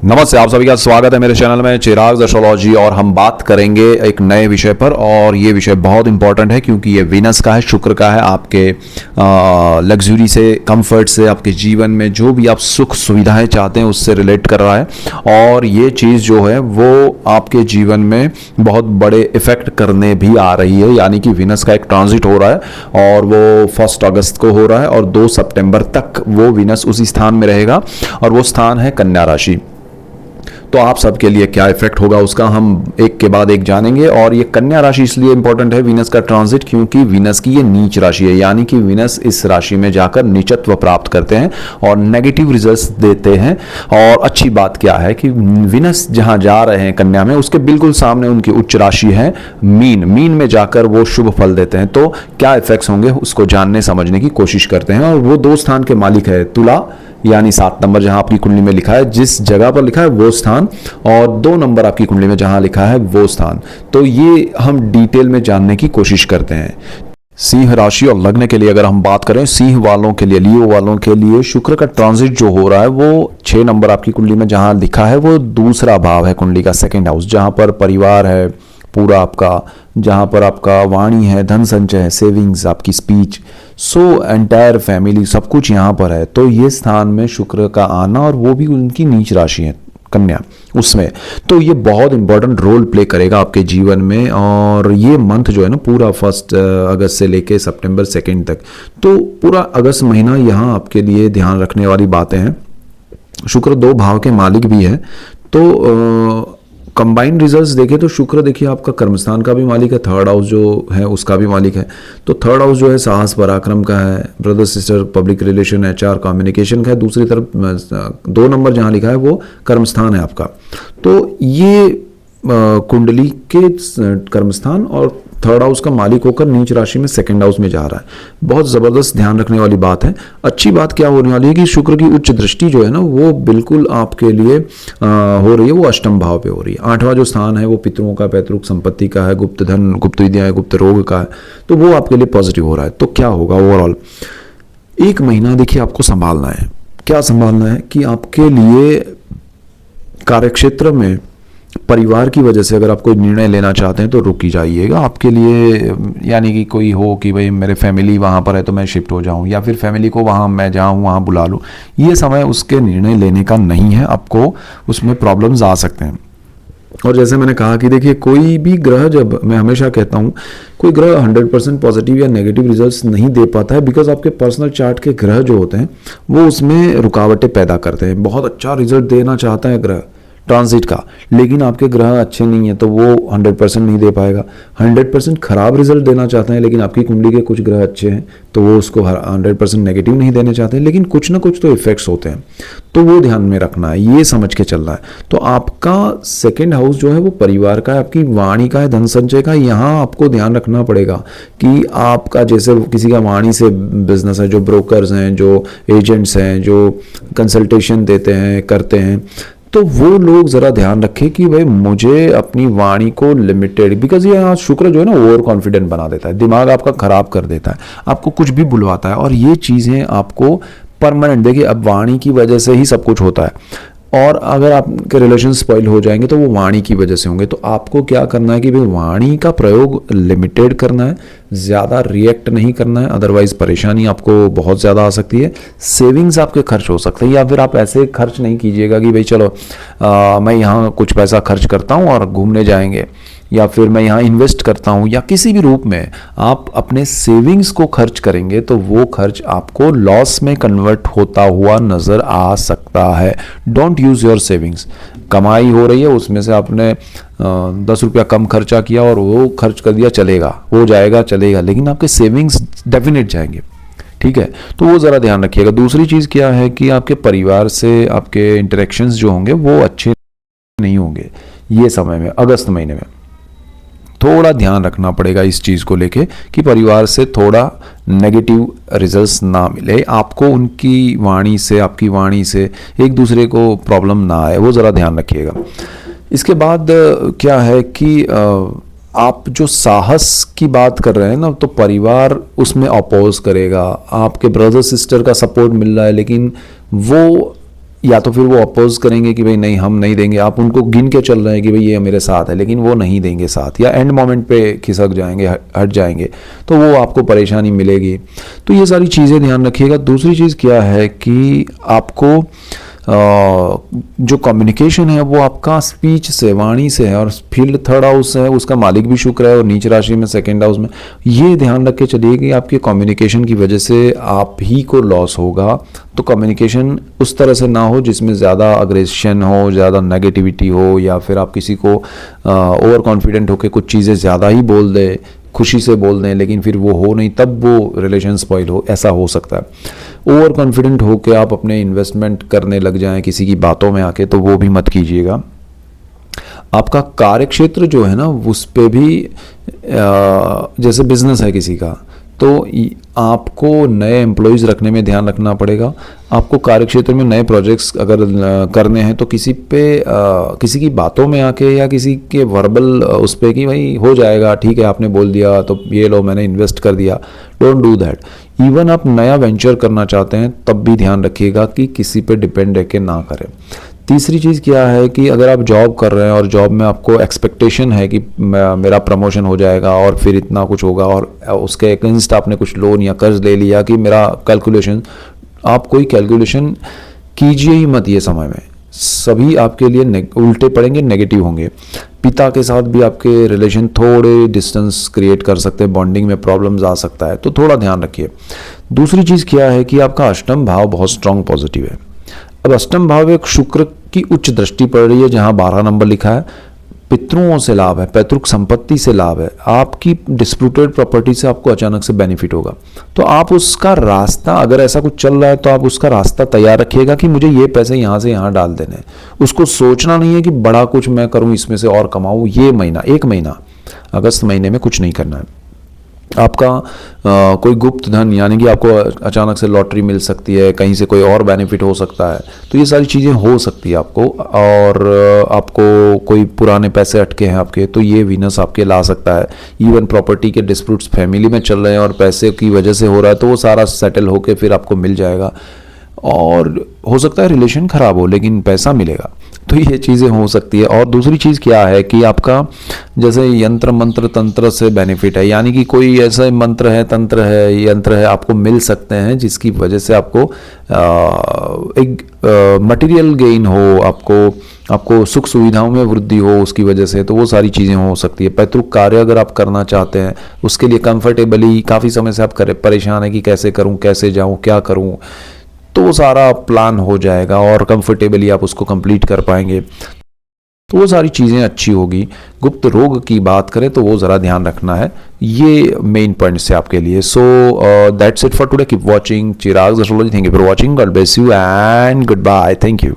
नमस्ते, आप सभी का स्वागत है मेरे चैनल में चिराग एस्ट्रोलॉजी। और हम बात करेंगे एक नए विषय पर, और ये विषय बहुत इंपॉर्टेंट है क्योंकि ये वीनस का है, शुक्र का है। आपके लग्जरी से, कंफर्ट से, आपके जीवन में जो भी आप सुख सुविधाएं चाहते हैं उससे रिलेट कर रहा है। और ये चीज़ जो है वो आपके जीवन में बहुत बड़े इफेक्ट करने भी आ रही है, यानी कि वीनस का एक ट्रांजिट हो रहा है और वो 1 अगस्त को हो रहा है और 2 सितंबर तक वो वीनस उसी स्थान में रहेगा, और वो स्थान है कन्या राशि। तो आप सबके लिए क्या इफेक्ट होगा उसका हम एक के बाद एक जानेंगे। और ये कन्या राशि इसलिए इंपॉर्टेंट है वीनस का ट्रांजिट, क्योंकि वीनस की ये नीच राशि है, यानी कि वीनस इस राशि में जाकर नीचत्व प्राप्त करते हैं और नेगेटिव रिजल्ट्स देते हैं। और अच्छी बात क्या है कि वीनस जहां जा रहे हैं कन्या में, उसके बिल्कुल सामने उनकी उच्च राशि है मीन। मीन में जाकर वो शुभ फल देते हैं। तो क्या इफेक्ट्स होंगे उसको जानने समझने की कोशिश करते हैं। और वो 2 स्थान के मालिक है, तुला यानी 7 नंबर जहां आपकी कुंडली में लिखा है, जिस जगह पर लिखा है वो स्थान, और 2 नंबर आपकी कुंडली में जहां लिखा है वो स्थान। तो ये हम डिटेल में जानने की कोशिश करते हैं। सिंह राशि और लग्न के लिए अगर हम बात करें, सिंह वालों के लिए, लियो वालों के लिए शुक्र का ट्रांजिट जो हो रहा है वो 6 नंबर आपकी कुंडली में जहां लिखा है वो दूसरा भाव है कुंडली का, सेकेंड हाउस, जहां पर परिवार है पूरा आपका, जहां पर आपका वाणी है, धन संचय है, सेविंग्स, आपकी स्पीच, सो एंटायर फैमिली, सब कुछ यहां पर है। तो ये स्थान में शुक्र का आना, और वो भी उनकी नीच राशि है कन्या उसमें, तो ये बहुत इंपॉर्टेंट रोल प्ले करेगा आपके जीवन में। और ये मंथ जो है ना पूरा 1 अगस्त से लेके सितंबर 2 तक, तो पूरा अगस्त महीना यहाँ आपके लिए ध्यान रखने वाली बातें हैं। शुक्र 2 भाव के मालिक भी है, तो कंबाइंड रिजल्ट्स देखें तो शुक्र देखिए आपका कर्मस्थान का भी मालिक है, 3rd हाउस जो है उसका भी मालिक है। तो 3rd हाउस जो है साहस पराक्रम का है, brother sister, public relation, HR, communication का है। दूसरी तरफ 2 नंबर जहां लिखा है वो कर्मस्थान है आपका। तो ये कुंडली के कर्मस्थान और 3rd हाउस का मालिक होकर नीच राशि में 2nd हाउस में जा रहा है। बहुत ज़बरदस्त ध्यान रखने वाली बात है। अच्छी बात क्या होने वाली है कि शुक्र की उच्च दृष्टि जो है ना वो बिल्कुल आपके लिए हो रही है, वो अष्टम भाव पे हो रही है। 8वां जो स्थान है वो पितरों का, पैतृक संपत्ति का है, गुप्त धन, गुप्त विद्या, गुप्त रोग का है, तो वो आपके लिए पॉजिटिव हो रहा है। तो क्या होगा ओवरऑल 1 महीना देखिए आपको संभालना है। क्या संभालना है कि आपके लिए कार्यक्षेत्र में परिवार की वजह से अगर आप कोई निर्णय लेना चाहते हैं तो रुक ही जाइएगा। आपके लिए यानी कि कोई हो कि भाई मेरे फैमिली वहाँ पर है तो मैं शिफ्ट हो जाऊँ, या फिर फैमिली को वहाँ मैं जाऊँ वहाँ बुला लूँ, ये समय उसके निर्णय लेने का नहीं है। आपको उसमें प्रॉब्लम्स आ सकते हैं। और जैसे मैंने कहा कि देखिए कोई भी ग्रह, जब मैं हमेशा कहता हूँ कोई ग्रह 100% पॉजिटिव या नेगेटिव रिजल्ट्स नहीं दे पाता है, बिकॉज आपके पर्सनल चार्ट के ग्रह जो होते हैं वो उसमें रुकावटें पैदा करते हैं। बहुत अच्छा रिजल्ट देना चाहता है ग्रह ट्रांजिट का, लेकिन आपके ग्रह अच्छे नहीं है तो वो 100% नहीं दे पाएगा। 100% खराब रिजल्ट देना चाहते हैं, लेकिन आपकी कुंडली के कुछ ग्रह अच्छे हैं तो वो उसको 100% नेगेटिव नहीं देने चाहते हैं, लेकिन कुछ ना कुछ तो इफेक्ट्स होते हैं। तो वो ध्यान में रखना है, ये समझ के चलना है। तो आपका 2nd हाउस जो है वो परिवार का है, आपकी वाणी का है, धन संचय का। यहाँ आपको ध्यान रखना पड़ेगा कि आपका जैसे किसी का वाणी से बिजनेस है, जो ब्रोकर्स हैं, जो एजेंट्स हैं, जो कंसल्टेशन देते हैं, करते हैं, तो वो लोग जरा ध्यान रखें कि भाई मुझे अपनी वाणी को लिमिटेड, बिकॉज ये आज शुक्र जो है ना ओवर कॉन्फिडेंट बना देता है, दिमाग आपका खराब कर देता है, आपको कुछ भी बुलवाता है, और ये चीज़ें आपको परमानेंट, देखिए अब वाणी की वजह से ही सब कुछ होता है। और अगर आपके रिलेशन स्पॉइल हो जाएंगे तो वो वाणी की वजह से होंगे। तो आपको क्या करना है कि भाई वाणी का प्रयोग लिमिटेड करना है, ज़्यादा रिएक्ट नहीं करना है, अदरवाइज परेशानी आपको बहुत ज़्यादा आ सकती है। सेविंग्स आपके खर्च हो सकते हैं, या फिर आप ऐसे खर्च नहीं कीजिएगा कि भाई चलो मैं यहाँ कुछ पैसा खर्च करता हूँ और घूमने जाएंगे, या फिर मैं यहाँ इन्वेस्ट करता हूँ, या किसी भी रूप में आप अपने सेविंग्स को खर्च करेंगे तो वो खर्च आपको लॉस में कन्वर्ट होता हुआ नज़र आ सकता है। Don't use your savings. कमाई हो रही है उसमें से आपने 10 रुपया कम खर्चा किया और वो खर्च कर दिया, चलेगा, हो जाएगा, चलेगा, लेकिन आपके सेविंग्स डेफिनेट जाएंगे। ठीक है, तो वो ज़रा ध्यान रखिएगा। दूसरी चीज़ क्या है कि आपके परिवार से आपके इंटरेक्शंस जो होंगे वो अच्छे नहीं होंगे ये समय में, अगस्त महीने में। थोड़ा ध्यान रखना पड़ेगा इस चीज़ को लेके कि परिवार से थोड़ा नेगेटिव रिजल्ट्स ना मिले आपको, उनकी वाणी से, आपकी वाणी से एक दूसरे को प्रॉब्लम ना आए, वो ज़रा ध्यान रखिएगा। इसके बाद क्या है कि आप जो साहस की बात कर रहे हैं ना, तो परिवार उसमें अपोज करेगा। आपके ब्रदर सिस्टर का सपोर्ट मिल रहा है, लेकिन वो या तो फिर वो अपोज करेंगे कि भाई नहीं हम नहीं देंगे, आप उनको गिन के चल रहे हैं कि भाई ये मेरे साथ है, लेकिन वो नहीं देंगे साथ, या एंड मोमेंट पे खिसक जाएंगे, हट जाएंगे, तो वो आपको परेशानी मिलेगी। तो ये सारी चीज़ें ध्यान रखिएगा। दूसरी चीज़ क्या है कि आपको जो कम्युनिकेशन है वो आपका स्पीच से, वाणी से है, और फील्ड थर्ड हाउस है, उसका मालिक भी शुक्र है, और नीच राशि में सेकंड हाउस में। ये ध्यान रख के चलिए कि आपके कम्युनिकेशन की वजह से आप ही को लॉस होगा। तो कम्युनिकेशन उस तरह से ना हो जिसमें ज़्यादा अग्रेशन हो, ज़्यादा नेगेटिविटी हो, या फिर आप किसी को ओवर कॉन्फिडेंट होकर कुछ चीज़ें ज़्यादा ही बोल दें, खुशी से बोल दें, लेकिन फिर वो हो नहीं, तब वो रिलेशन स्पॉइल हो, ऐसा हो सकता है। ओवर कॉन्फिडेंट होकर आप अपने इन्वेस्टमेंट करने लग जाएं किसी की बातों में आके, तो वो भी मत कीजिएगा। आपका कार्य क्षेत्र जो है ना, उस पे भी जैसे बिजनेस है किसी का, तो आपको नए एम्प्लॉयज़ रखने में ध्यान रखना पड़ेगा। आपको कार्यक्षेत्र में नए प्रोजेक्ट्स अगर करने हैं तो किसी पे किसी की बातों में आके, या किसी के वर्बल उस पे कि भाई हो जाएगा, ठीक है आपने बोल दिया तो ये लो मैंने इन्वेस्ट कर दिया, डोंट डू दैट। इवन आप नया वेंचर करना चाहते हैं तब भी ध्यान रखिएगा कि किसी पे डिपेंड रह के ना करें। तीसरी चीज़ क्या है कि अगर आप जॉब कर रहे हैं और जॉब में आपको एक्सपेक्टेशन है कि मेरा प्रमोशन हो जाएगा और फिर इतना कुछ होगा, और उसके अगेंस्ट आपने कुछ लोन या कर्ज ले लिया कि मेरा कैलकुलेशन, आप कोई कैलकुलेशन कीजिए ही मत ये समय में। सभी आपके लिए उल्टे पड़ेंगे, नेगेटिव होंगे। पिता के साथ भी आपके रिलेशन थोड़े डिस्टेंस क्रिएट कर सकते हैं, बॉन्डिंग में प्रॉब्लम्स आ सकता है, तो थोड़ा ध्यान रखिए। दूसरी चीज़ क्या है कि आपका अष्टम भाव बहुत स्ट्रांग पॉजिटिव है। अब अष्टम भाव एक शुक्र की उच्च दृष्टि पड़ रही है, जहां 12 नंबर लिखा है। पितरों से लाभ है, पैतृक संपत्ति से लाभ है, आपकी डिस्प्यूटेड प्रॉपर्टी से आपको अचानक से बेनिफिट होगा। तो आप उसका रास्ता, अगर ऐसा कुछ चल रहा है तो आप उसका रास्ता तैयार रखिएगा कि मुझे ये पैसे यहाँ से यहाँ डाल देने हैं। उसको सोचना नहीं है कि बड़ा कुछ मैं करूँ इसमें से और कमाऊँ। ये महीना, एक महीना अगस्त महीने में कुछ नहीं करना है। आपका कोई गुप्त धन, यानी कि आपको अचानक से लॉटरी मिल सकती है, कहीं से कोई और बेनिफिट हो सकता है, तो ये सारी चीज़ें हो सकती है आपको। और आपको कोई पुराने पैसे अटके हैं आपके, तो ये वीनस आपके ला सकता है। इवन प्रॉपर्टी के डिस्प्यूट्स फैमिली में चल रहे हैं और पैसे की वजह से हो रहा है, तो वो सारा सेटल होके फिर आपको मिल जाएगा। और हो सकता है रिलेशन ख़राब हो लेकिन पैसा मिलेगा, तो ये चीज़ें हो सकती है। और दूसरी चीज़ क्या है कि आपका जैसे यंत्र मंत्र तंत्र से बेनिफिट है, यानी कि कोई ऐसा मंत्र है, तंत्र है, यंत्र है, आपको मिल सकते हैं जिसकी वजह से आपको एक मटेरियल गेन हो, आपको सुख सुविधाओं में वृद्धि हो उसकी वजह से, तो वो सारी चीज़ें हो सकती है। पैतृक कार्य अगर आप करना चाहते हैं, उसके लिए कंफर्टेबली काफ़ी समय से आप परेशान है कि कैसे करूँ, कैसे जाऊँ, क्या करूँ, तो वो सारा प्लान हो जाएगा और कंफर्टेबली आप उसको कंप्लीट कर पाएंगे, तो वो सारी चीज़ें अच्छी होगी। गुप्त रोग की बात करें तो वो ज़रा ध्यान रखना है, ये मेन पॉइंट्स है आपके लिए। So that's it for today. Keep watching Chirag astrology. Thank you for watching. God bless you and good bye. Thank you.